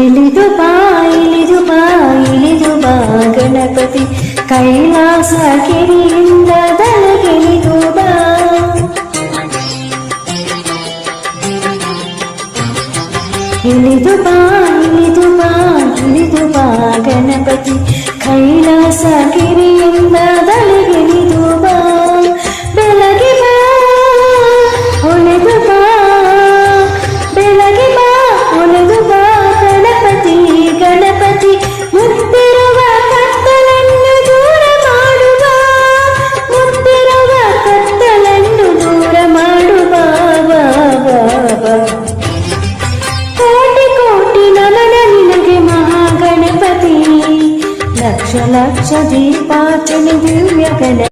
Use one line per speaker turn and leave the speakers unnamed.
ಇಳಿದು ಬಾ ಇಳಿದು ಬಾ ಇಳಿದು ಬಾ ಗಣಪತಿ ಕೈಲಾಸ ಗಿರಿಯಿಂದ ದಲಗಿಳಿದು ಬಾ. ಇಳಿದು ಬಾ ಇಳಿದು ಬಾ ಇಳಿದು ಬಾ ಗಣಪತಿ ಕೈಲಾಸ ಗಿರಿಯಿಂದ ದಲಗಿಳಿದು ಬಾ. ಬೆಳಗ್ಗೆ ಬಾ ಹೊಳೆದು ಬಾ ಬೆಳಗ್ಗೆ ಬಾ ಹೊಳೆದು ಬಾ ಗಣಪತಿ ಗಣಪತಿ ಮುತ್ತಿರುವ ಕತ್ತಲನ್ನು ದೂರ ಮಾಡುವ ಮುತ್ತಿರುವ ಕತ್ತಲನ್ನು ದೂರ ಮಾಡುವ. ಕೋಟಿ ಕೋಟಿ ನಮನ ನಿನಗೆ ಮಹಾಗಣಪತಿ ಲಕ್ಷ ಲಕ್ಷ ದೀಪಾರ್ಚನೆ ದಿವ್ಯ ಗಣ